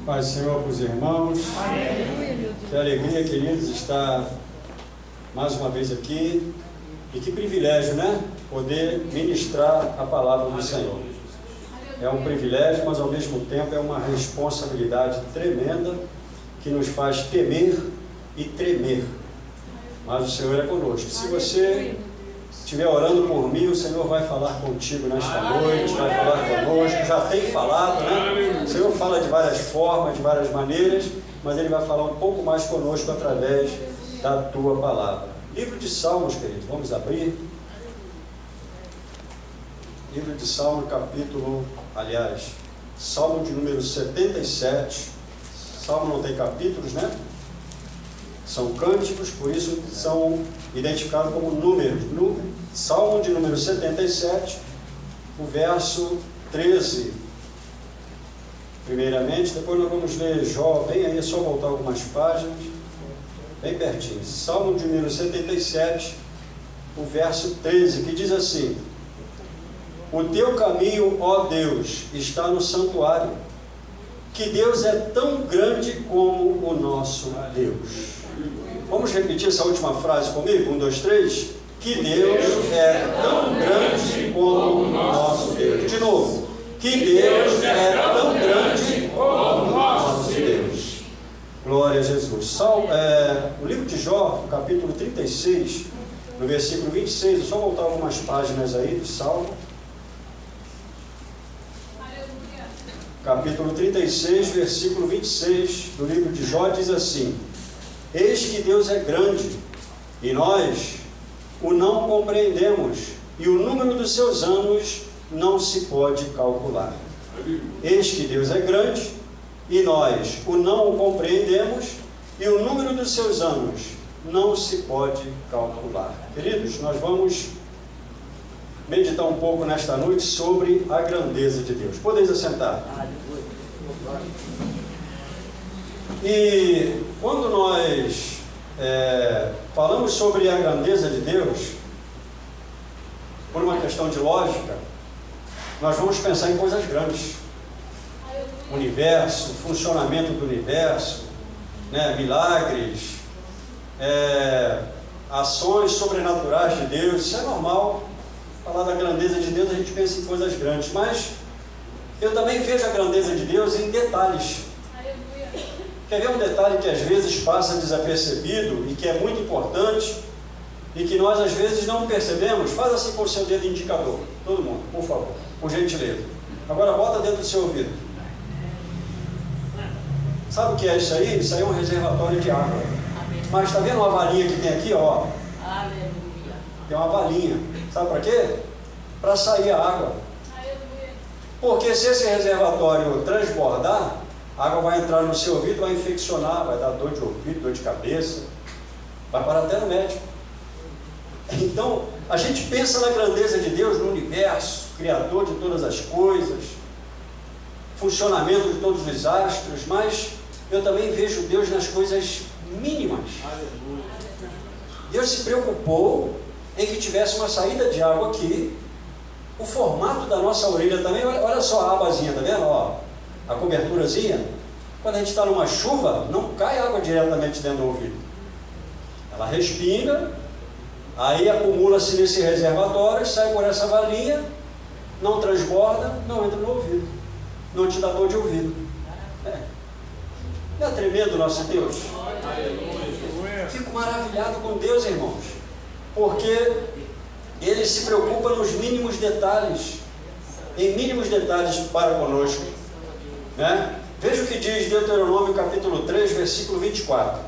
Paz do Senhor para os irmãos. Amém. Que alegria, queridos, estar mais uma vez aqui. E que privilégio, né? Poder ministrar a palavra do Senhor. É um privilégio, mas ao mesmo tempo é uma responsabilidade tremenda que nos faz temer e tremer. Mas o Senhor é conosco. Se você estiver orando por mim, o Senhor vai falar contigo nesta noite, vai falar conosco, já tem falado, né? O Senhor fala de várias formas, de várias maneiras, mas Ele vai falar um pouco mais conosco através da Tua palavra. Livro de Salmos, queridos, vamos abrir. Livro de Salmos, Salmo de número 77. Salmo não tem capítulos, né? São cânticos, por isso são identificados como números. Salmo de número 77, o verso 13. Primeiramente, depois nós vamos ler Jó, bem aí, é só voltar algumas páginas, bem pertinho. Salmo de número 77, o verso 13, que diz assim: O teu caminho, ó Deus, está no santuário, que Deus é tão grande como o nosso Deus. Vamos repetir essa última frase comigo? 1, 2, 3. Que Deus é tão grande como o nosso Deus. De novo. Que Deus é tão grande como o nosso Deus. Glória a Jesus. O livro de Jó, capítulo 36, no versículo 26. É só voltar algumas páginas aí do Salmo. Capítulo 36, versículo 26 do livro de Jó diz assim: Eis que Deus é grande, e nós o não compreendemos, e o número dos seus anos não se pode calcular. Eis que Deus é grande, e nós o não compreendemos, e o número dos seus anos não se pode calcular. Queridos, nós vamos meditar um pouco nesta noite sobre a grandeza de Deus. Podeis assentar. E quando nós falamos sobre a grandeza de Deus, por uma questão de lógica, nós vamos pensar em coisas grandes. Universo, funcionamento do universo, né, milagres, ações sobrenaturais de Deus. Isso é normal. Falar da grandeza de Deus, a gente pensa em coisas grandes, mas eu também vejo a grandeza de Deus em detalhes. Quer ver um detalhe que às vezes passa desapercebido e que é muito importante e que nós às vezes não percebemos? Faz assim com o seu dedo indicador, todo mundo, por favor, por gentileza. Agora bota dentro do seu ouvido. Sabe o que é isso aí? Isso aí é um reservatório de água. Mas está vendo uma valinha que tem aqui, ó? Tem uma valinha. Sabe para quê? Para sair a água. Porque se esse reservatório transbordar, a água vai entrar no seu ouvido, vai infeccionar, vai dar dor de ouvido, dor de cabeça, vai parar até no médico. Então, a gente pensa na grandeza de Deus no universo, Criador de todas as coisas, funcionamento de todos os astros, mas eu também vejo Deus nas coisas mínimas. Deus se preocupou em que tivesse uma saída de água aqui, o formato da nossa orelha também, olha só a abazinha, tá vendo? Ó, a coberturazinha. Quando a gente está numa chuva, não cai água diretamente dentro do ouvido. Ela respinga, aí acumula-se nesse reservatório, sai por essa valinha, não transborda, não entra no ouvido, não te dá dor de ouvido. Não é tremendo o nosso Deus? Fico maravilhado com Deus, irmãos, porque Ele se preocupa nos mínimos detalhes, em mínimos detalhes para conosco, né? Veja o que diz Deuteronômio capítulo 3, versículo 24.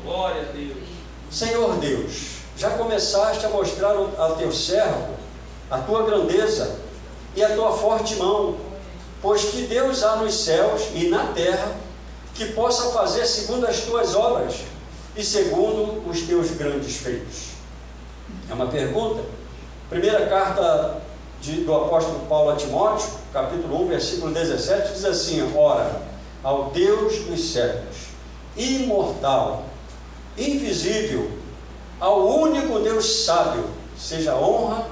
Glória a Deus. Senhor Deus, já começaste a mostrar ao teu servo a tua grandeza e a tua forte mão, pois que Deus há nos céus e na terra que possa fazer segundo as tuas obras e segundo os teus grandes feitos. É uma pergunta. Primeira carta do apóstolo Paulo a Timóteo, capítulo 1, versículo 17, diz assim: Ora, ao Deus dos séculos, imortal, invisível, ao único Deus sábio, seja a honra,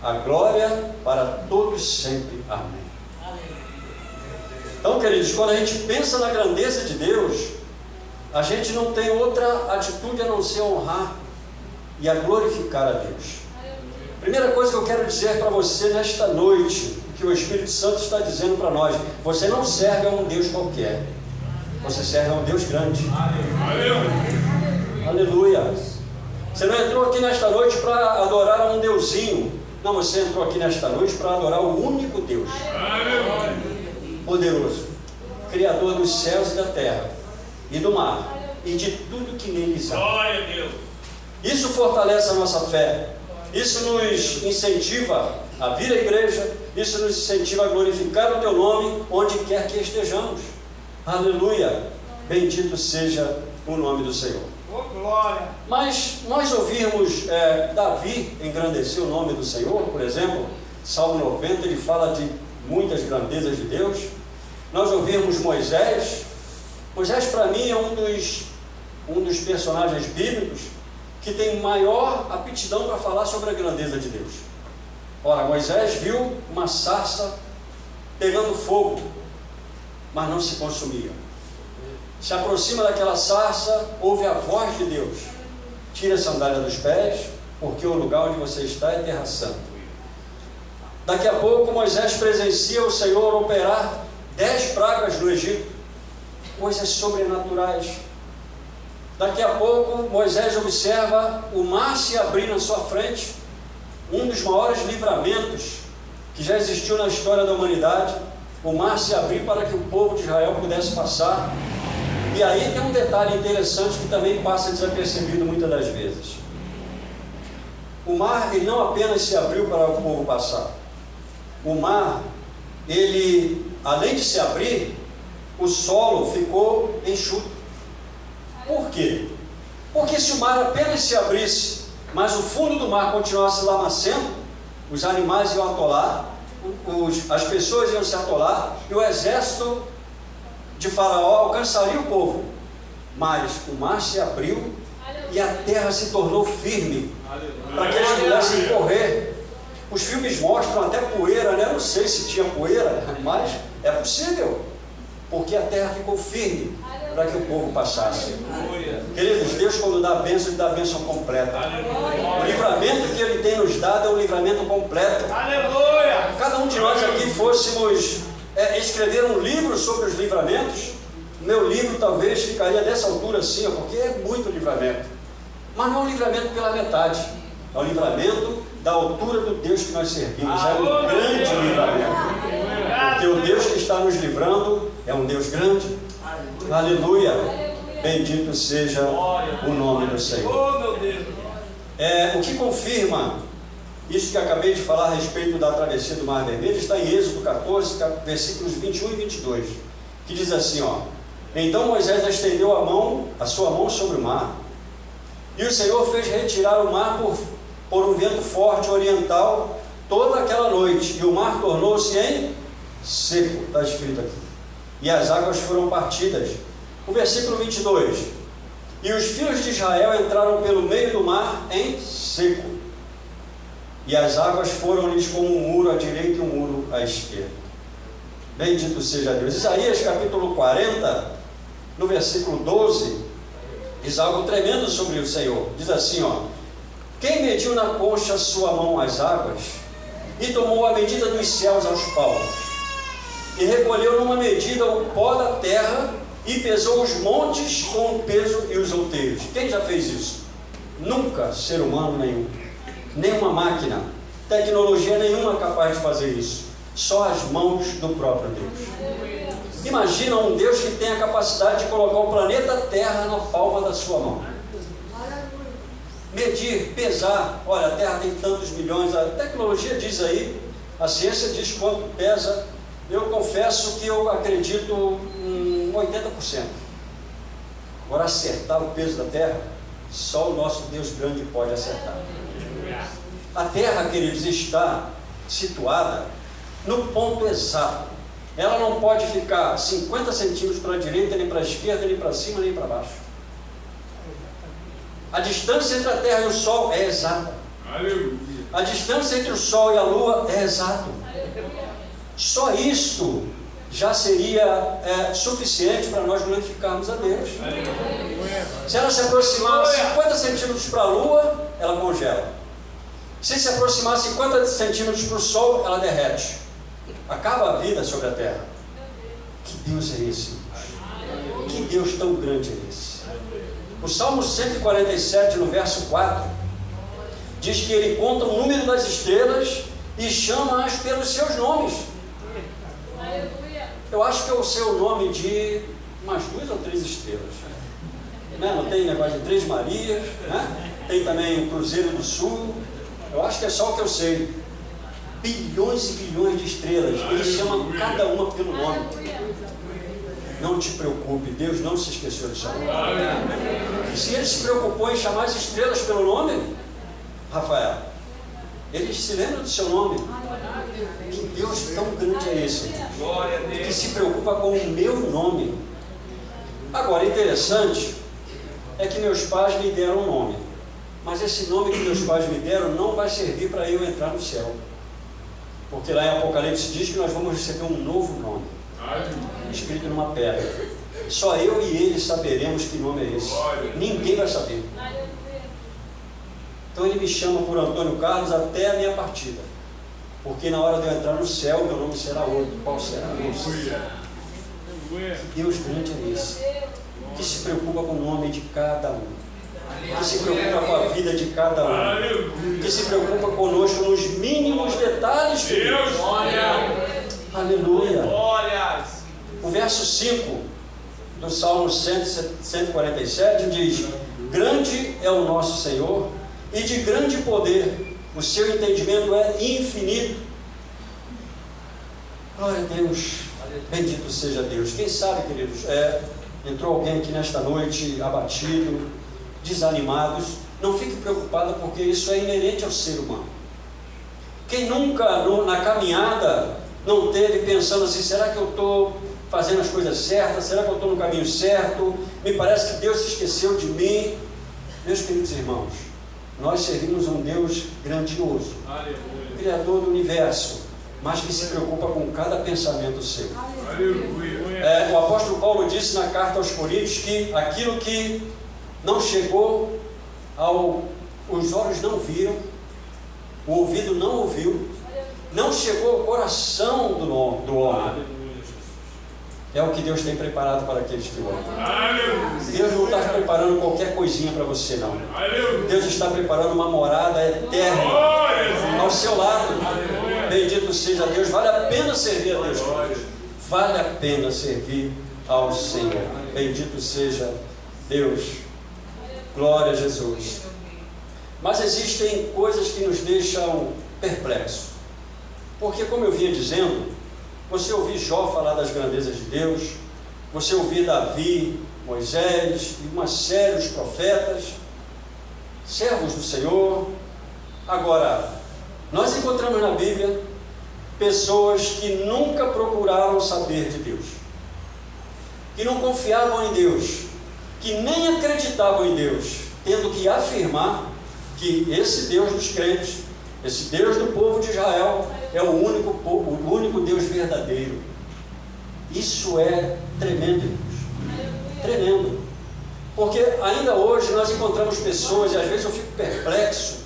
a glória para todos sempre. Amém. Então, queridos, quando a gente pensa na grandeza de Deus, a gente não tem outra atitude a não ser honrar e a glorificar a Deus. Primeira coisa que eu quero dizer para você nesta noite, que o Espírito Santo está dizendo para nós: você não serve a um Deus qualquer, você serve a um Deus grande. Aleluia. Você não entrou aqui nesta noite para adorar a um deusinho. Não, você entrou aqui nesta noite para adorar o único Deus poderoso, Criador dos céus e da terra e do mar e de tudo que neles há. Isso fortalece a nossa fé, isso nos incentiva a vir à igreja, isso nos incentiva a glorificar o teu nome onde quer que estejamos. Aleluia, bendito seja o nome do Senhor. Mas nós ouvimos Davi engrandecer o nome do Senhor, por exemplo, Salmo 90, ele fala de muitas grandezas de Deus. Nós ouvimos Moisés. Moisés, para mim, é um dos personagens bíblicos que tem maior aptidão para falar sobre a grandeza de Deus. Ora, Moisés viu uma sarça pegando fogo, mas não se consumia. Se aproxima daquela sarça, ouve a voz de Deus: tira a sandália dos pés, porque o lugar onde você está é terra santa. Daqui a pouco Moisés presencia o Senhor operar 10 pragas no Egito, coisas sobrenaturais. Daqui a pouco Moisés observa o mar se abrir na sua frente, um dos maiores livramentos que já existiu na história da humanidade. O mar se abrir para que o povo de Israel pudesse passar. E aí tem um detalhe interessante que também passa desapercebido muitas das vezes. O mar, ele não apenas se abriu para o povo passar. O mar, ele, além de se abrir, o solo ficou enxuto. Por quê? Porque se o mar apenas se abrisse, mas o fundo do mar continuasse lamacento, os animais iam atolar, as pessoas iam se atolar, e o exército de Faraó alcançaria o povo. Mas o mar se abriu e a terra se tornou firme, para que eles pudessem correr. Os filmes mostram até poeira, né? Não sei se tinha poeira, mas é possível, porque a terra ficou firme para que o povo passasse. Queridos, Deus, quando dá a bênção, Ele dá a bênção completa. O livramento que Ele tem nos dado é um livramento completo. Cada um de nós aqui fôssemos escrever um livro sobre os livramentos, meu livro talvez ficaria dessa altura assim, porque é muito livramento. Mas não é um livramento pela metade, é um livramento da altura do Deus que nós servimos. É um grande livramento, porque o Deus que está nos livrando é um Deus grande. Aleluia, bendito seja o nome do Senhor. O que confirma isso que acabei de falar a respeito da travessia do Mar Vermelho está em Êxodo 14, versículos 21 e 22, que diz assim, ó: então Moisés estendeu a sua mão sobre o mar, e o Senhor fez retirar o mar por um vento forte oriental toda aquela noite, e o mar tornou-se em seco, está escrito aqui, e as águas foram partidas. O versículo 22, e os filhos de Israel entraram pelo meio do mar em seco, e as águas foram-lhes como um muro à direita e um muro à esquerda. Bendito seja Deus. Isaías capítulo 40, no versículo 12, diz algo tremendo sobre o Senhor. Diz assim, ó: quem mediu na concha sua mão as águas, e tomou a medida dos céus aos palmos, e recolheu numa medida o pó da terra, e pesou os montes com o peso e os outeiros. Quem já fez isso? Nunca ser humano nenhum, nenhuma máquina, tecnologia nenhuma capaz de fazer isso. Só as mãos do próprio Deus. Imagina um Deus que tem a capacidade de colocar o planeta Terra na palma da sua mão. Medir, pesar. Olha, a Terra tem tantos milhões. A tecnologia diz aí, a ciência diz quanto pesa. Eu confesso que eu acredito em 80%. Agora, acertar o peso da Terra, só o nosso Deus grande pode acertar. A Terra, queridos, está situada no ponto exato. Ela não pode ficar 50 centímetros para a direita, nem para a esquerda, nem para cima, nem para baixo. A distância entre a Terra e o Sol é exata. A distância entre o Sol e a Lua é exata. Só isto já seria suficiente para nós glorificarmos a Deus. Se ela se aproximar 50 centímetros para a Lua, ela congela. Se aproximar 50 centímetros para o Sol, ela derrete. Acaba a vida sobre a Terra. Que Deus é esse? Que Deus tão grande é esse? O Salmo 147, no verso 4, diz que Ele conta o número das estrelas e chama-as pelos seus nomes. Eu acho que é o seu nome de umas 2 ou 3 estrelas. Não tem negócio de 3 Marias, né? Tem também o Cruzeiro do Sul. Eu acho que é só o que eu sei. Bilhões e bilhões de estrelas. Ele chama cada uma pelo nome. Não te preocupe, Deus não se esqueceu de chamar. Se Ele se preocupou em chamar as estrelas pelo nome, Rafael, Ele se lembra do seu nome. Que Deus tão grande é esse, que se preocupa com o meu nome. Agora, interessante é que meus pais me deram um nome, mas esse nome que meus pais me deram não vai servir para eu entrar no céu, porque lá em Apocalipse diz que nós vamos receber um novo nome, escrito numa pedra. Só eu e ele saberemos que nome é esse. Ninguém vai saber. Então ele me chama por Antônio Carlos até a minha partida, porque na hora de eu entrar no céu, meu nome será outro. Qual será esse? Deus grande é esse, que se preocupa com o nome de cada um, que se preocupa com a vida de cada um, que se preocupa conosco nos mínimos detalhes. Deus. Aleluia. O verso 5 do Salmo 147 diz: grande é o nosso Senhor e de grande poder, o seu entendimento é infinito. Glória a Deus, bendito seja Deus. Quem sabe, queridos, entrou alguém aqui nesta noite abatido, desanimados, não fique preocupado, porque isso é inerente ao ser humano. Quem nunca na caminhada não teve pensando assim: será que eu estou fazendo as coisas certas? Será que eu estou no caminho certo? Me parece que Deus se esqueceu de mim. Meus queridos irmãos, nós servimos um Deus grandioso, Criador do universo, mas que se preocupa com cada pensamento seu. O apóstolo Paulo disse na carta aos Coríntios que aquilo que não chegou os olhos não viram, o ouvido não ouviu, não chegou ao coração do homem, é o que Deus tem preparado para aqueles que o amam. Deus não está preparando qualquer coisinha para você, não. Deus está preparando uma morada eterna ao seu lado. Bendito seja Deus. Vale a pena servir a Deus. Vale a pena servir ao Senhor. Bendito seja Deus. Glória a Jesus. Mas existem coisas que nos deixam perplexos, porque, como eu vinha dizendo, você ouvir Jó falar das grandezas de Deus, você ouvir Davi, Moisés e uma série de profetas, servos do Senhor. Agora, nós encontramos na Bíblia pessoas que nunca procuraram saber de Deus, que não confiavam em Deus, que nem acreditavam em Deus, tendo que afirmar que esse Deus dos crentes, esse Deus do povo de Israel, é o único Deus verdadeiro. Isso é tremendo, irmãos. Tremendo. Porque ainda hoje nós encontramos pessoas, e às vezes eu fico perplexo,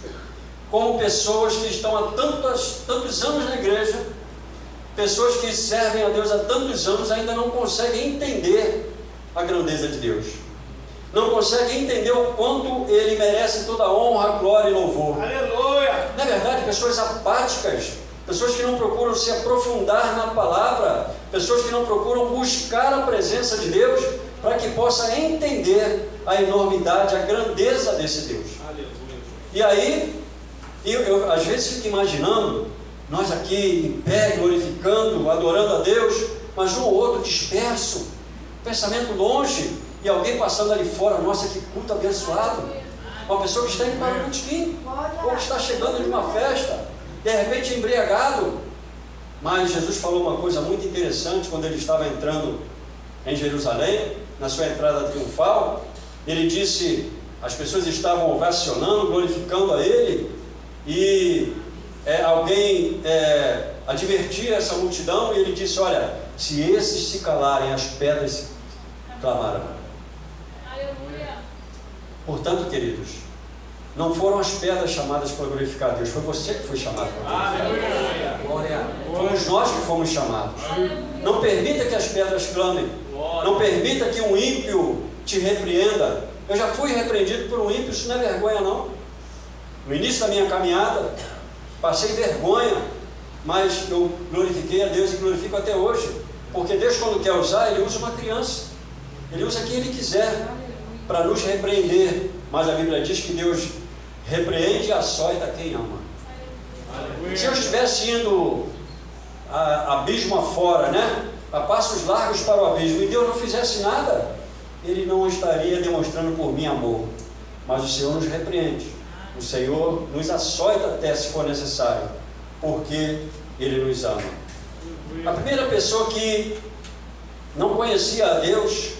como pessoas que estão há tantos anos na igreja, pessoas que servem a Deus há tantos anos, ainda não conseguem entender a grandeza de Deus. Não conseguem entender o quanto Ele merece toda a honra, glória e louvor. Aleluia! Na verdade, pessoas apáticas, pessoas que não procuram se aprofundar na palavra, pessoas que não procuram buscar a presença de Deus, para que possa entender a enormidade, a grandeza desse Deus. Aleluia. E aí, eu às vezes fico imaginando, nós aqui em pé, glorificando, adorando a Deus, mas um ou outro disperso, pensamento longe, e alguém passando ali fora: nossa, que culto abençoado. Uma pessoa que está indo para o botequim, ou que está chegando de uma festa, de repente embriagado. Mas Jesus falou uma coisa muito interessante quando Ele estava entrando em Jerusalém, na sua entrada triunfal. Ele disse, as pessoas estavam ovacionando, glorificando a Ele, e alguém advertia essa multidão, e Ele disse: olha, Se esses se calarem, as pedras clamarão. Portanto, queridos, não foram as pedras chamadas para glorificar a Deus, foi você que foi chamado para glorificar a Deus. Fomos nós que fomos chamados. Não permita que as pedras clamem. Não permita que um ímpio te repreenda. Eu já fui repreendido por um ímpio, isso não é vergonha não. No início da minha caminhada, passei vergonha, mas eu glorifiquei a Deus e glorifico até hoje. Porque Deus, quando quer usar, Ele usa uma criança. Ele usa quem Ele quiser para nos repreender. Mas a Bíblia diz que Deus repreende e açoita quem ama. Se eu estivesse indo abismo afora, né? A passos largos para o abismo, e Deus não fizesse nada, Ele não estaria demonstrando por mim amor. Mas o Senhor nos repreende. O Senhor nos açoita até se for necessário, porque Ele nos ama. A primeira pessoa que não conhecia a Deus,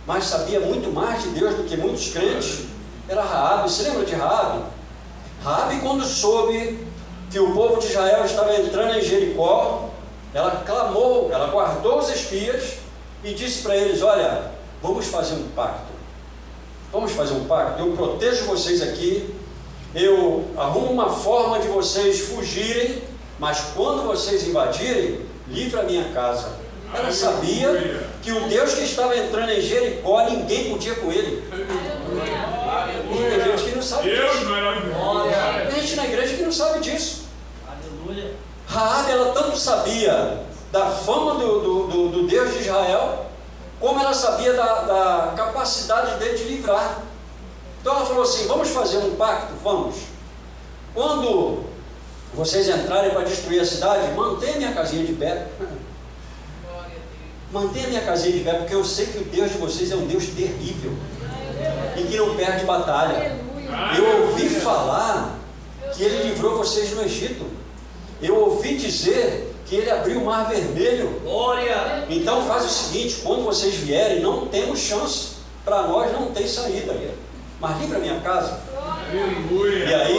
mas sabia muito mais de Deus do que muitos crentes, era Raabe. Você lembra de Raabe? Raabe, quando soube que o povo de Israel estava entrando em Jericó, ela clamou, ela guardou os espias e disse para eles: olha, vamos fazer um pacto. Vamos fazer um pacto. Eu protejo vocês aqui, eu arrumo uma forma de vocês fugirem, mas quando vocês invadirem, livra a minha casa. Ela sabia que o Deus que estava entrando em Jericó, ninguém podia com ele. E tem gente que não sabe disso. Tem gente na igreja que não sabe disso. Raabe, ela tanto sabia da fama do Deus de Israel, como ela sabia da capacidade dele de livrar. Então ela falou assim: vamos fazer um pacto? Vamos. Quando vocês entrarem para destruir a cidade, mantenha minha casinha de pé. Mantenha minha casinha de pé, porque eu sei que o Deus de vocês é um Deus terrível e que não perde batalha. Eu ouvi falar que Ele livrou vocês no Egito. Eu ouvi dizer que Ele abriu o mar vermelho. Então faz o seguinte: quando vocês vierem, não temos chance. Para nós não tem saída. Mas livra a minha casa. E aí,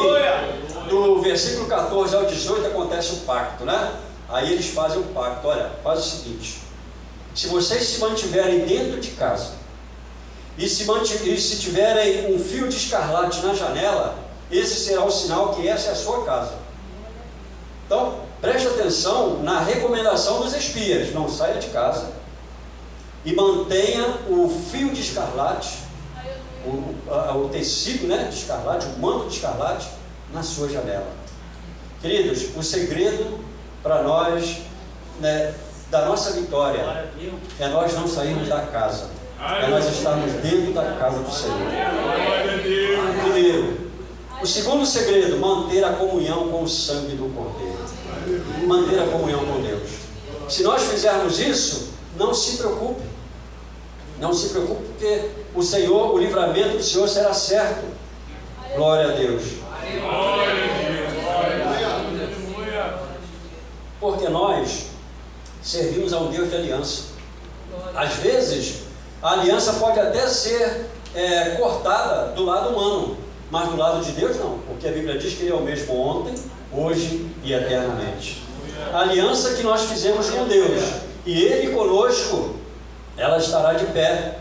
do versículo 14 ao 18 acontece o pacto, né? Aí eles fazem o pacto. Olha, faz o seguinte: se vocês se mantiverem dentro de casa e se tiverem um fio de escarlate na janela, esse será o sinal que essa é a sua casa. Então, preste atenção na recomendação dos espias: não saia de casa e mantenha o fio de escarlate, o tecido, né, de escarlate, o manto de escarlate na sua janela. Queridos, o segredo para nós, né, da nossa vitória é nós não sairmos da casa, é nós estarmos dentro da casa do Senhor. Primeiro. O segundo segredo: manter a comunhão com o sangue do Cordeiro. Manter a comunhão com Deus. Se nós fizermos isso, não se preocupe. Não se preocupe, porque o Senhor, o livramento do Senhor será certo. Glória a Deus. Porque nós servimos a um Deus de aliança. Às vezes, a aliança pode até ser cortada do lado humano, mas do lado de Deus não, porque a Bíblia diz que Ele é o mesmo ontem, hoje e eternamente. A aliança que nós fizemos com Deus e Ele conosco, ela estará de pé,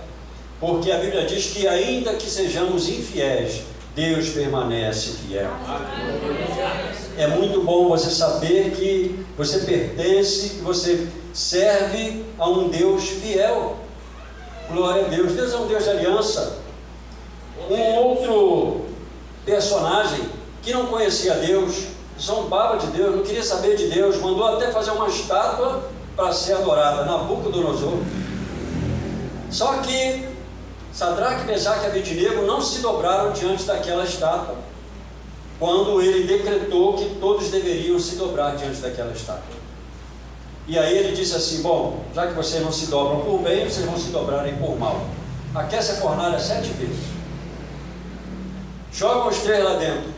porque a Bíblia diz que ainda que sejamos infiéis, Deus permanece fiel. É muito bom você saber que você pertence, que você serve a um Deus fiel. Glória a Deus. Deus é um Deus de aliança. Um outro personagem que não conhecia Deus, zombava de Deus, não queria saber de Deus, mandou até fazer uma estátua para ser adorada, Nabucodonosor. Só que Sadraque, Mesaque e Abednego não se dobraram diante daquela estátua, quando ele decretou que todos deveriam se dobrar diante daquela estátua. E aí ele disse assim: bom, já que vocês não se dobram por bem, vocês vão se dobrarem por mal. Aquece a fornalha 7 vezes, jogam os 3 lá dentro,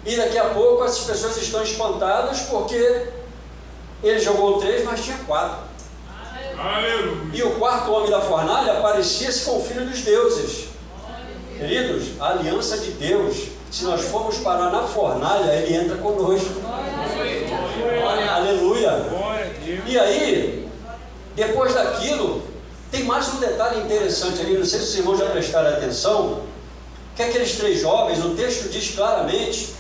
e daqui a pouco essas pessoas estão espantadas porque ele jogou 3, mas tinha 4. E o quarto homem da fornalha parecia-se com o Filho dos deuses. Queridos, a aliança de Deus, se nós formos parar na fornalha, Ele entra conosco. Aleluia. E aí, Depois daquilo, tem mais um detalhe interessante ali, não sei se os irmãos já prestaram atenção, que aqueles 3 jovens, o texto diz claramente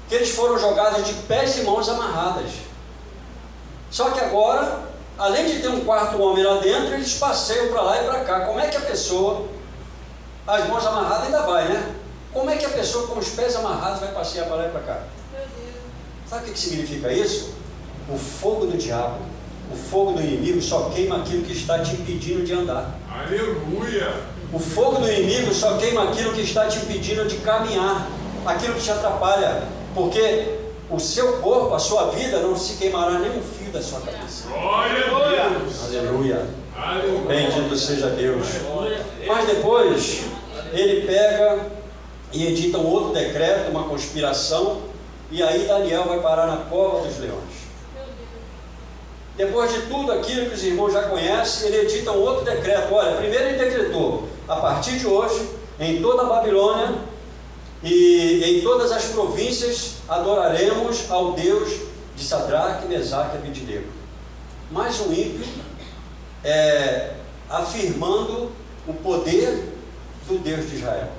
que eles foram jogados de pés e mãos amarradas. Só que agora, além de ter um quarto homem lá dentro, eles passeiam para lá e para cá. Como é que a pessoa, as mãos amarradas ainda vai, né? Como é que a pessoa com os pés amarrados vai passear para lá e para cá? Sabe o que significa isso? O fogo do diabo, o fogo do inimigo só queima aquilo que está te impedindo de andar. Aleluia! O fogo do inimigo só queima aquilo que está te impedindo de caminhar, aquilo que te atrapalha, porque o seu corpo, a sua vida, não se queimará nem um fio da sua cabeça. Glória a Deus! Aleluia! Aleluia! Bendito seja Deus. Mas depois, ele pega e edita um outro decreto, uma conspiração, e aí Daniel vai parar na cova dos leões. Depois de tudo aquilo que os irmãos já conhecem, ele edita um outro decreto. Olha, primeiro ele decretou, a partir de hoje, em toda a Babilônia e em todas as províncias, adoraremos ao Deus de Sadraque, Mesaque e Abednego. Mais um ímpio, afirmando o poder do Deus de Israel.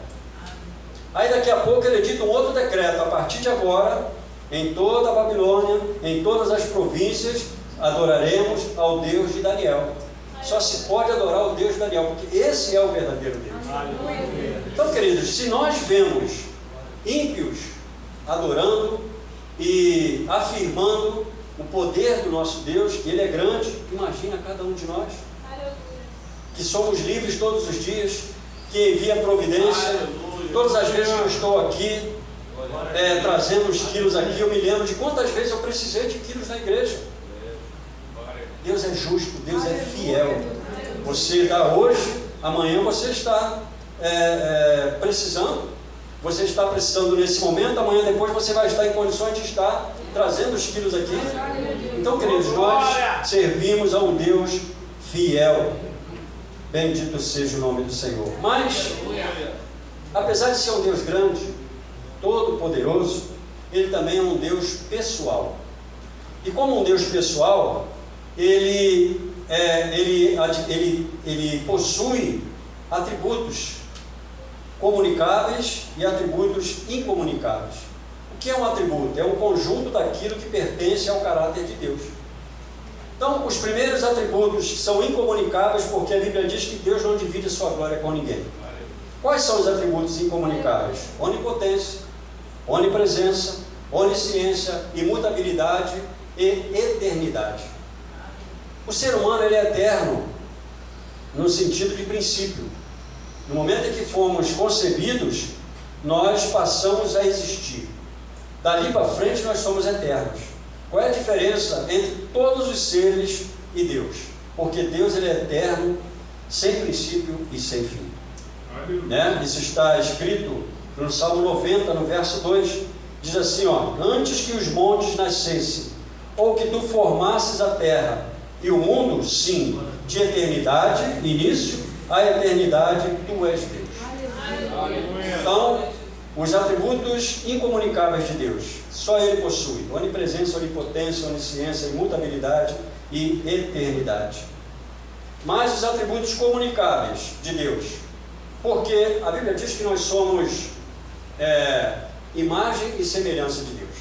Aí daqui a pouco ele edita um outro decreto, a partir de agora, em toda a Babilônia, em todas as províncias, adoraremos ao Deus de Daniel. Só se pode adorar o Deus de Daniel, porque esse é o verdadeiro Deus. Então, queridos, se nós vemos ímpios adorando e afirmando o poder do nosso Deus, que Ele é grande, imagina cada um de nós, que somos livres todos os dias, que envia providência. Todas as vezes que eu estou aqui, trazendo os quilos aqui, eu me lembro de quantas vezes eu precisei de quilos na igreja. Deus é justo, Deus é fiel. Você dá hoje, amanhã você está precisando. Você está precisando nesse momento, amanhã depois você vai estar em condições de estar trazendo os quilos aqui. Então, queridos, nós servimos a um Deus fiel. Bendito seja o nome do Senhor. Mas, apesar de ser um Deus grande, todo poderoso, Ele também é um Deus pessoal. E como um Deus pessoal, Ele possui atributos comunicáveis e atributos incomunicáveis. O que é um atributo? É um conjunto daquilo que pertence ao caráter de Deus. Então, os primeiros atributos são incomunicáveis, porque a Bíblia diz que Deus não divide sua glória com ninguém. Quais são os atributos incomunicáveis? Onipotência, onipresença, onisciência, imutabilidade e eternidade. O ser humano ele é eterno no sentido de princípio. No momento em que fomos concebidos, nós passamos a existir. Dali para frente nós somos eternos. Qual é a diferença entre todos os seres e Deus? Porque Deus ele é eterno, sem princípio e sem fim. Né? Isso está escrito no Salmo 90, no verso 2, diz assim, antes que os montes nascessem, ou que tu formasses a terra e o mundo, sim, de eternidade, início, a eternidade, tu és Deus. Então, os atributos incomunicáveis de Deus, só Ele possui: onipresença, onipotência, onisciência, imutabilidade e eternidade. Mas os atributos comunicáveis de Deus, porque a Bíblia diz que nós somos imagem e semelhança de Deus.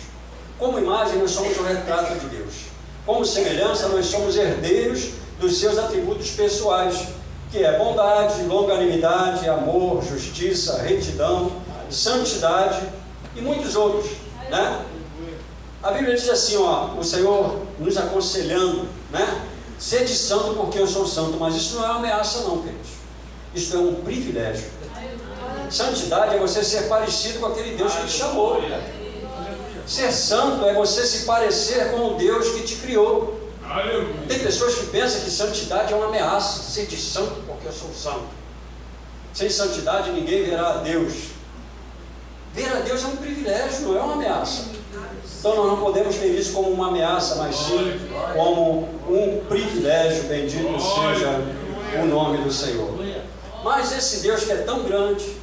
Como imagem, nós somos o retrato de Deus. Como semelhança, nós somos herdeiros dos seus atributos pessoais, que é bondade, longanimidade, amor, justiça, retidão, santidade e muitos outros, né? A Bíblia diz assim, o Senhor nos aconselhando, né? Sede santo porque eu sou santo, mas isso não é uma ameaça não, queridos. Isso é um privilégio. Santidade é você ser parecido com aquele Deus que te chamou. Ser santo é você se parecer com o Deus que te criou. Tem pessoas que pensam que santidade é uma ameaça. Ser de santo porque eu sou santo. Sem santidade ninguém verá a Deus. Ver a Deus é um privilégio, não é uma ameaça. Então nós não podemos ter isso como uma ameaça, mas sim como um privilégio. Bendito seja o nome do Senhor. Mas esse Deus que é tão grande,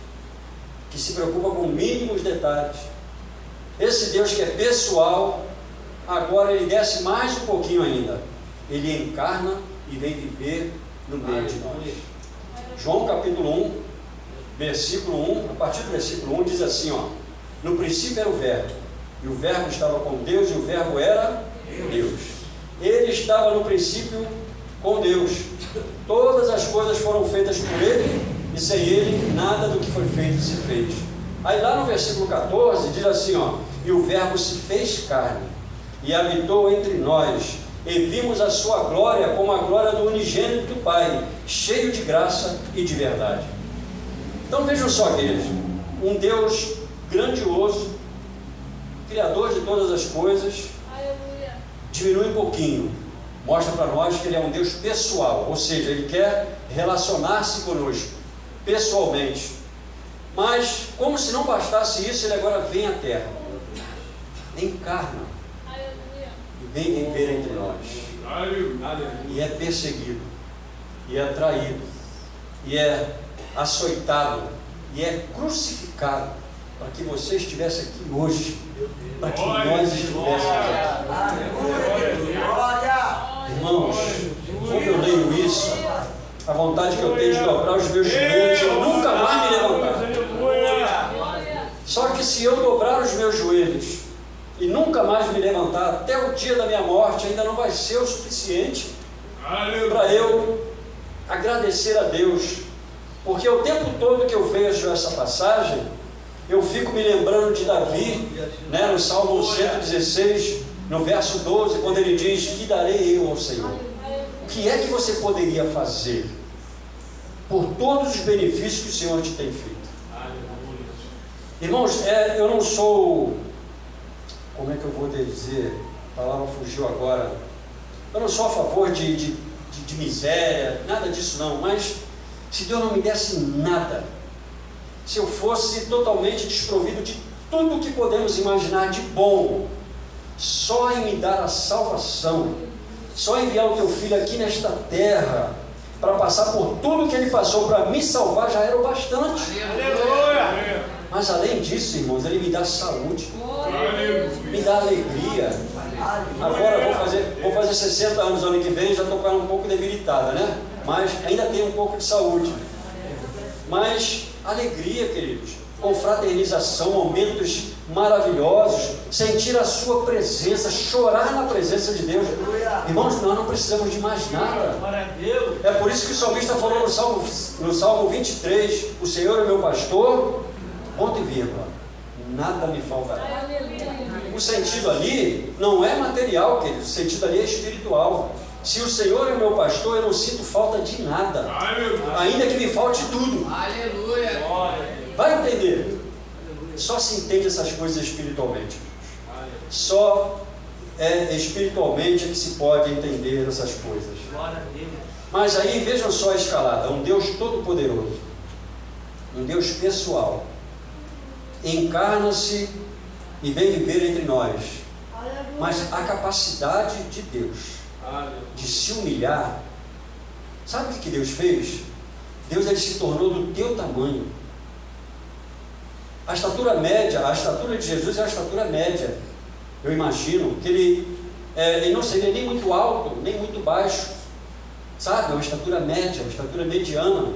que se preocupa com mínimos detalhes, esse Deus que é pessoal, agora ele desce mais um pouquinho ainda. Ele encarna e e vem viver no meio de nós. João capítulo 1, versículo 1, a partir do versículo 1 diz assim, ó: no princípio era o verbo, e o verbo estava com Deus, e o verbo era Deus. Ele estava no princípio com Deus. Todas as coisas foram feitas por Ele, e sem Ele nada do que foi feito se fez. Aí lá no versículo 14 diz assim, ó: e o verbo se fez carne, e habitou entre nós, e vimos a sua glória como a glória do unigênito do Pai, cheio de graça e de verdade. Então vejam só, igreja, um Deus grandioso, Criador de todas as coisas, diminui um pouquinho, mostra para nós que Ele é um Deus pessoal, ou seja, Ele quer relacionar-se conosco, pessoalmente. Mas, como se não bastasse isso, Ele agora vem à terra, encarna, e vem viver entre nós, e é perseguido, e é traído, e é açoitado, e é crucificado, para que você estivesse aqui hoje, para que nós estivéssemos aqui. Irmãos, quando eu leio isso, a vontade que eu tenho de dobrar os meus joelhos e nunca mais me levantar. Só que se eu dobrar os meus joelhos e nunca mais me levantar até o dia da minha morte, ainda não vai ser o suficiente para eu agradecer a Deus, porque o tempo todo que eu vejo essa passagem, eu fico me lembrando de Davi, né, no Salmo 116, no verso 12, quando ele diz: que darei eu ao Senhor? O que é que você poderia fazer por todos os benefícios que o Senhor te tem feito? Irmãos, eu não sou, como é que eu vou dizer, a palavra fugiu agora, eu não sou a favor de miséria, nada disso não, mas se Deus não me desse nada, se eu fosse totalmente desprovido de tudo o que podemos imaginar de bom, só em me dar a salvação, só enviar o teu filho aqui nesta terra, para passar por tudo que ele passou para me salvar, já era o bastante. Aleluia! Mas além disso, irmãos, ele me dá saúde, me dá alegria. Agora vou fazer 60 anos ano que vem, já estou com ela um pouco debilitada, né? Mas ainda tenho um pouco de saúde. Mas alegria, queridos, confraternização, momentos maravilhosos, sentir a sua presença, chorar na presença de Deus. Irmãos, nós não precisamos de mais nada. É por isso que o salmista falou no Salmo 23, o Senhor é meu pastor, ponto e vírgula, nada me faltará. O sentido ali não é material, querido, o sentido ali é espiritual. Se o Senhor é meu pastor, eu não sinto falta de nada, ainda que me falte tudo. Aleluia! Vai entender? Só se entende essas coisas espiritualmente. Só espiritualmente é que se pode entender essas coisas. Mas aí vejam só a escalada: um Deus todo-poderoso, um Deus pessoal, encarna-se e vem viver entre nós. Mas a capacidade de Deus de se humilhar, sabe o que Deus fez? Deus, ele se tornou do teu tamanho. A estatura média, a estatura de Jesus é a estatura média. Eu imagino que ele não seria nem muito alto, nem muito baixo, sabe? É uma estatura média, uma estatura mediana.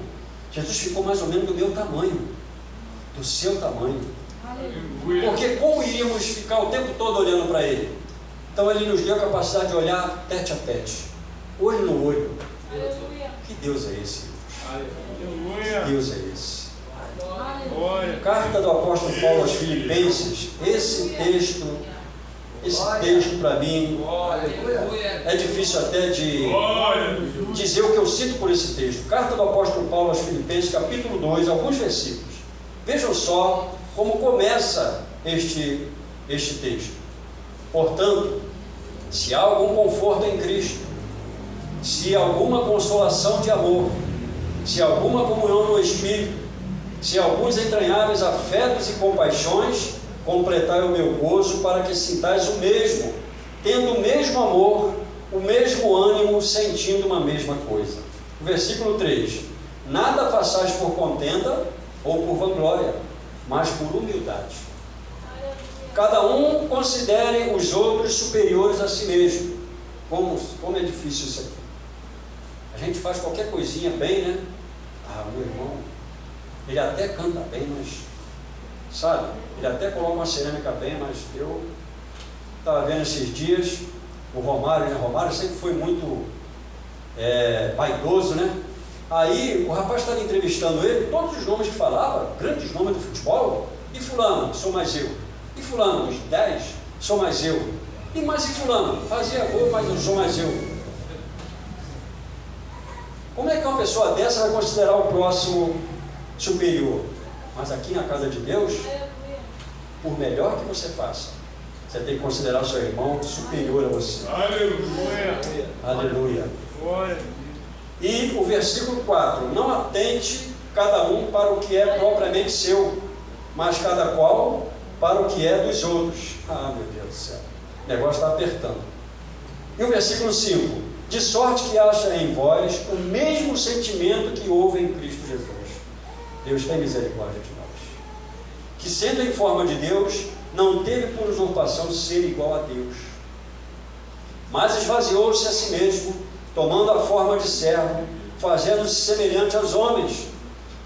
Jesus ficou mais ou menos do meu tamanho, do seu tamanho. Porque como iríamos ficar o tempo todo olhando para Ele? Então Ele nos deu a capacidade de olhar tete a tete, olho no olho. Que Deus é esse? Que Deus é esse? Carta do apóstolo Paulo aos Filipenses. Esse texto para mim é difícil até de dizer o que eu sinto por esse texto. Carta do apóstolo Paulo aos Filipenses, capítulo 2, alguns versículos. Vejam só como começa este texto. Portanto, se há algum conforto em Cristo, se há alguma consolação de amor, se há alguma comunhão no Espírito, se há alguns entranháveis afetos e compaixões, completai o meu gozo, para que sintais o mesmo, tendo o mesmo amor, o mesmo ânimo, sentindo uma mesma coisa. Versículo 3: nada façais por contenda ou por vanglória, mas por humildade. Cada um considere os outros superiores a si mesmo. Como é difícil isso aqui. A gente faz qualquer coisinha bem, né? Meu irmão, ele até canta bem, mas, sabe, ele até coloca uma cerâmica bem, mas eu estava vendo esses dias, o Romário, né? Romário sempre foi muito vaidoso, né? Aí o rapaz estava entrevistando ele, todos os nomes que falava, grandes nomes do futebol, e fulano, sou mais eu. E fulano, os 10, sou mais eu. E fulano, fazia gol, mas eu sou mais eu. Como é que uma pessoa dessa vai considerar o próximo superior? Mas aqui na casa de Deus, por melhor que você faça, você tem que considerar o seu irmão superior a você. Aleluia! Aleluia! Glória. E o versículo 4: não atente cada um para o que é propriamente seu, mas cada qual para o que é dos outros. Meu Deus do céu, o negócio está apertando. E o versículo 5: de sorte que acha em vós o mesmo sentimento que houve em Cristo Jesus. Deus tem misericórdia de nós, que sendo em forma de Deus, não teve por usurpação ser igual a Deus, mas esvaziou-se a si mesmo, tomando a forma de servo, fazendo-se semelhante aos homens,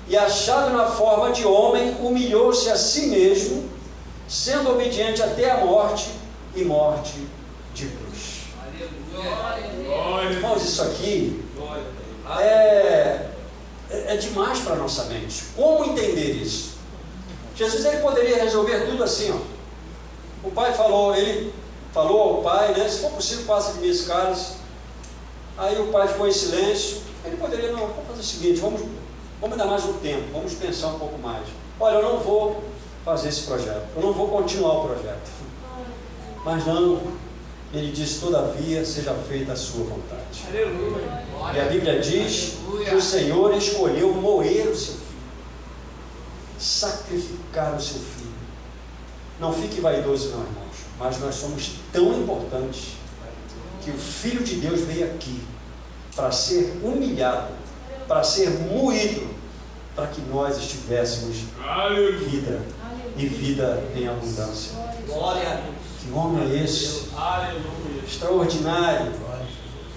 e achado na forma de homem, humilhou-se a si mesmo, sendo obediente até a morte, e morte de cruz. Irmãos, isso aqui é demais para a nossa mente. Como entender isso? Jesus, ele poderia resolver tudo assim, ó. O pai falou, ele falou ao pai, né? Se for possível, passa de mim esse cálice. Aí o pai ficou em silêncio. Ele poderia, não, vamos fazer o seguinte, vamos dar mais um tempo, vamos pensar um pouco mais. Olha, eu não vou fazer esse projeto, eu não vou continuar o projeto. Mas não, ele diz: todavia seja feita a sua vontade. Aleluia. E a Bíblia diz que o Senhor escolheu moer o seu filho, sacrificar o seu filho. Não fique vaidoso não, irmãos, mas nós somos tão importantes que o Filho de Deus veio aqui para ser humilhado, para ser moído, para que nós estivéssemos vida e vida em abundância. Glória a Deus. Que homem é esse? Aleluia. Extraordinário.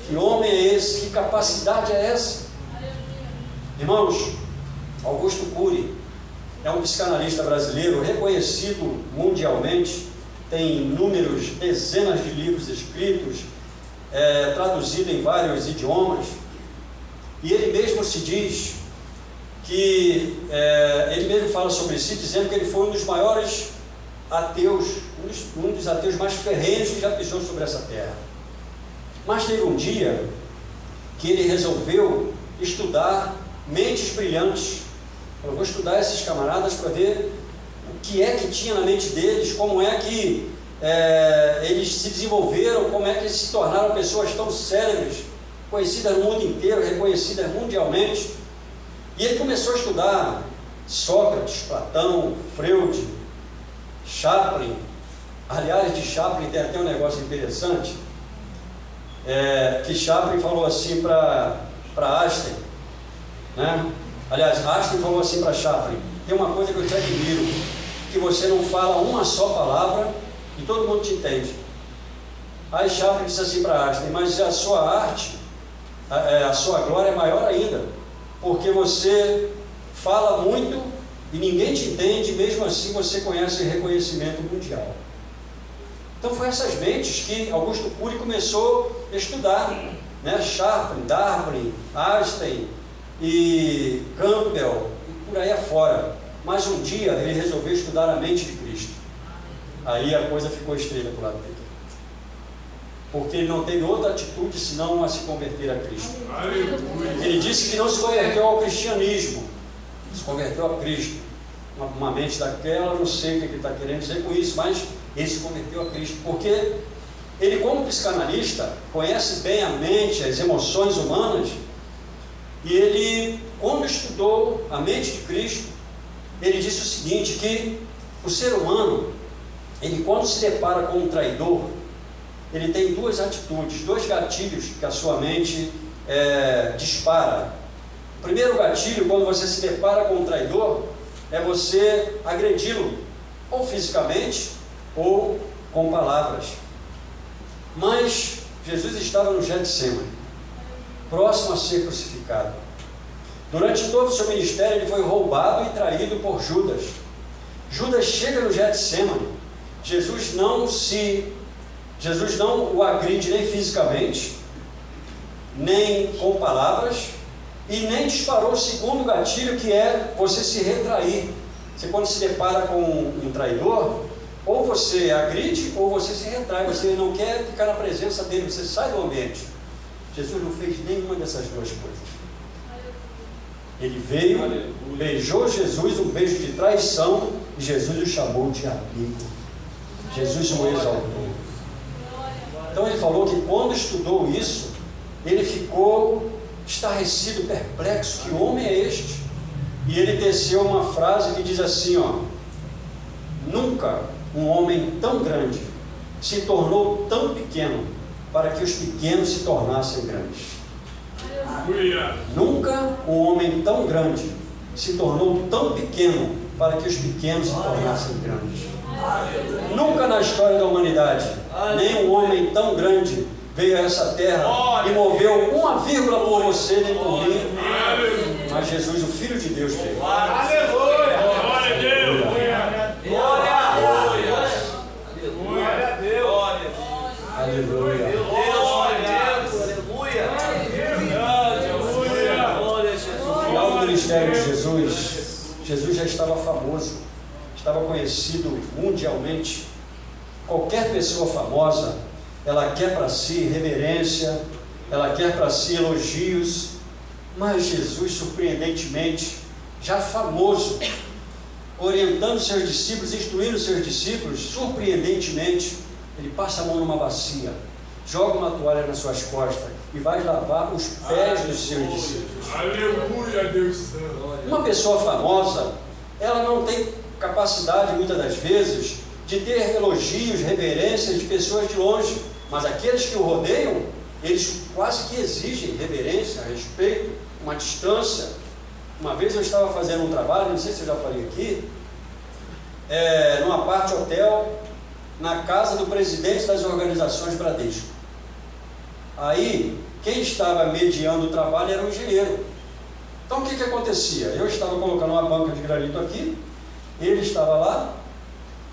Que homem é esse? Que capacidade é essa? Irmãos, Augusto Cury é um psicanalista brasileiro reconhecido mundialmente, tem inúmeros, dezenas de livros escritos, traduzido em vários idiomas, e ele mesmo se diz que, ele mesmo fala sobre si, dizendo que ele foi um dos maiores ateus, um dos ateus mais ferrenhos que já pisou sobre essa terra. Mas teve um dia que ele resolveu estudar mentes brilhantes. Eu vou estudar esses camaradas para ver o que é que tinha na mente deles, como é que eles se desenvolveram, como é que eles se tornaram pessoas tão célebres, conhecidas no mundo inteiro, reconhecidas mundialmente. E ele começou a estudar Sócrates, Platão, Freud, Chaplin. Aliás, de Chaplin tem até um negócio interessante, que Chaplin falou assim para Einstein, né? Aliás, Einstein falou assim para Chaplin: tem uma coisa que eu te admiro, que você não fala uma só palavra e todo mundo te entende. Aí Chaplin disse assim para Einstein: mas a sua arte, a sua glória é maior ainda, porque você fala muito e ninguém te entende, mesmo assim você conhece reconhecimento mundial. Então foi essas mentes que Augusto Cury começou a estudar, né? Chaplin, Darwin, Einstein e Campbell e por aí afora. Mas um dia ele resolveu estudar a mente de Cristo. Aí a coisa ficou estreita para o lado dele, porque ele não teve outra atitude senão a se converter a Cristo. Ele disse que não se converteu ao cristianismo, se converteu a Cristo. Uma mente daquela, não sei o que ele está querendo dizer com isso, mas ele se converteu a Cristo, porque ele, como psicanalista, conhece bem a mente, as emoções humanas, e ele, quando estudou a mente de Cristo, ele disse o seguinte, que o ser humano, ele quando se depara com um traidor, ele tem duas atitudes, dois gatilhos que a sua mente dispara. O primeiro gatilho, quando você se depara com um traidor, é você agredi-lo, ou fisicamente, ou com palavras. Mas Jesus estava no Getsemane, próximo a ser crucificado. Durante todo o seu ministério, ele foi roubado e traído por Judas. Judas chega no Getsemane. Jesus não o agride nem fisicamente, nem com palavras, e nem disparou o segundo gatilho, que é você se retrair. Você, quando se depara com um traidor, ou você agride ou você se retrai, você não quer ficar na presença dele, você sai do ambiente. Jesus não fez nenhuma dessas duas coisas. Ele veio, beijou Jesus, um beijo de traição, e Jesus o chamou de amigo. Jesus o exaltou. Então ele falou que quando estudou isso, ele ficou estarrecido, perplexo, que homem é este? E ele teceu uma frase que diz assim, nunca um homem tão grande se tornou tão pequeno para que os pequenos se tornassem grandes. Nunca um homem tão grande se tornou tão pequeno para que os pequenos se tornassem grandes. Nunca na história da humanidade, nem um homem tão grande veio a essa terra e moveu uma vírgula por você nem por mim, mas Jesus, o Filho de Deus, veio. Aleluia! Glória a Deus! Glória a Deus! Glória a Deus! Aleluia! No final do ministério de Jesus, Jesus já estava famoso, estava conhecido mundialmente. Qualquer pessoa famosa, ela quer para si reverência, ela quer para si elogios, mas Jesus, surpreendentemente, já famoso, orientando seus discípulos, instruindo seus discípulos, surpreendentemente, ele passa a mão numa bacia, joga uma toalha nas suas costas e vai lavar os pés dos seus discípulos. Aleluia, Deus Santo. Uma pessoa famosa, ela não tem capacidade, muitas das vezes, de ter elogios, reverências de pessoas de longe, mas aqueles que o rodeiam, eles quase que exigem reverência, respeito, uma distância. Uma vez eu estava fazendo um trabalho, não sei se eu já falei aqui, numa parte hotel, na casa do presidente das organizações Bradesco. Aí, quem estava mediando o trabalho era o engenheiro. Então, o que acontecia? Eu estava colocando uma banca de granito aqui, ele estava lá,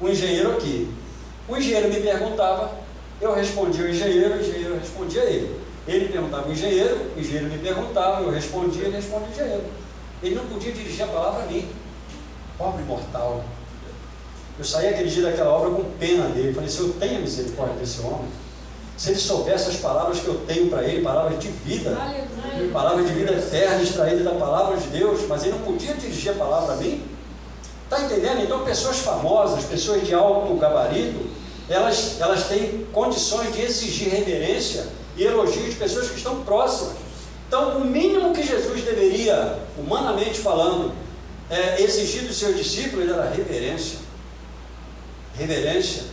o engenheiro aqui. O engenheiro me perguntava, eu respondia ao engenheiro, o engenheiro respondia a ele. Ele perguntava ao engenheiro, o engenheiro me perguntava, eu respondia, ele respondia ao engenheiro. Ele não podia dirigir a palavra a mim. Pobre mortal. Eu saí aquele dia daquela obra com pena dele. Falei, Senhor, tenha misericórdia desse homem. Se ele soubesse as palavras que eu tenho para ele, palavras de vida, palavras de vida eterna, extraídas da palavra de Deus, mas ele não podia dirigir a palavra a mim. Está entendendo? Então, pessoas famosas, pessoas de alto gabarito, elas têm condições de exigir reverência e elogio de pessoas que estão próximas. Então, o mínimo que Jesus deveria, humanamente falando, exigir dos seus discípulos era reverência. Reverência,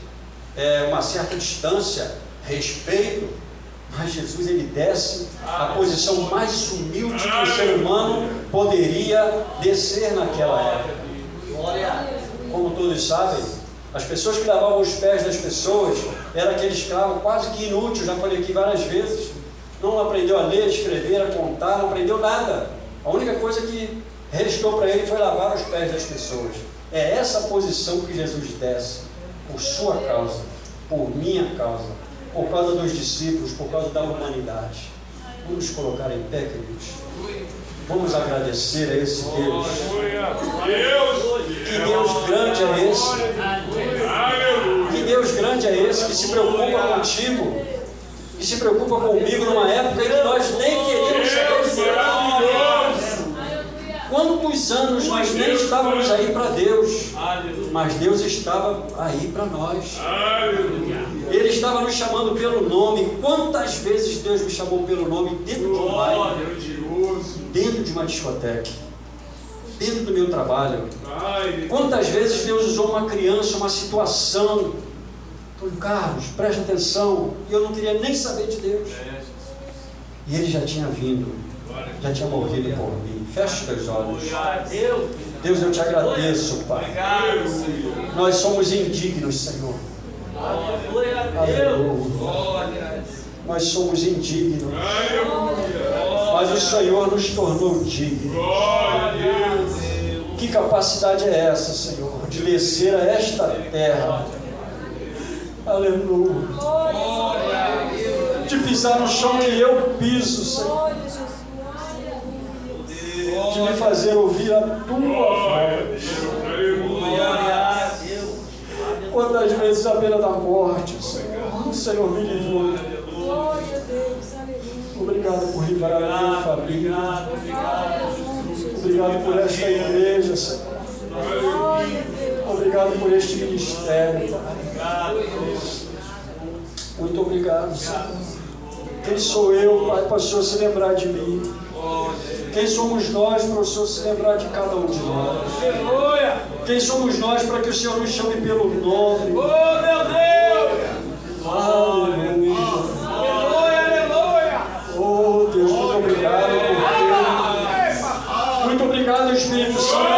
uma certa distância, respeito. Mas Jesus, ele desce à posição mais humilde que o ser humano poderia descer naquela época. Como todos sabem, as pessoas que lavavam os pés das pessoas era aquele escravo quase que inútil, já falei aqui várias vezes. Não aprendeu a ler, escrever, a contar, não aprendeu nada. A única coisa que restou para ele foi lavar os pés das pessoas. É essa posição que Jesus desce, por sua causa, por minha causa, por causa dos discípulos, por causa da humanidade. Vamos colocar em pé, queridos. Vamos agradecer a esse Deus. Que Deus grande é esse? Que Deus grande é esse que se preocupa contigo, que se preocupa comigo numa época em que nós nem queríamos saber. Quantos anos nós nem estávamos aí para Deus, mas Deus estava aí para nós. Ele estava nos chamando pelo nome. Quantas vezes Deus me chamou pelo nome dentro de um baile, dentro de uma discoteca, dentro do meu trabalho? Quantas vezes Deus usou uma criança, uma situação? Antônio Carlos, preste atenção. E eu não queria nem saber de Deus. E Ele já tinha vindo, já tinha morrido por mim. Feche os teus olhos. Deus, eu te agradeço, Pai. Nós somos indignos, Senhor. Aleluia. Nós somos indignos. mas o Senhor nos tornou dignos. Glória a Deus. Que capacidade é essa, Senhor, de descer a esta terra? Aleluia. De pisar no chão que eu piso, Senhor. De me fazer ouvir a tua voz. Quantas vezes à beira da morte, Senhor, o Senhor me livrou. Obrigado por livrar a minha família. Obrigado por esta igreja, Senhor. Obrigado por este ministério, Pai. Muito obrigado, Senhor. Quem sou eu, Pai, para o Senhor se lembrar de mim? Quem somos nós para o Senhor se lembrar de cada um de nós? Quem somos nós para que o Senhor nos chame pelo nome? Oh, meu Deus! Aleluia! Aleluia, aleluia! Oh, Deus, muito obrigado. Muito obrigado, Espírito Santo.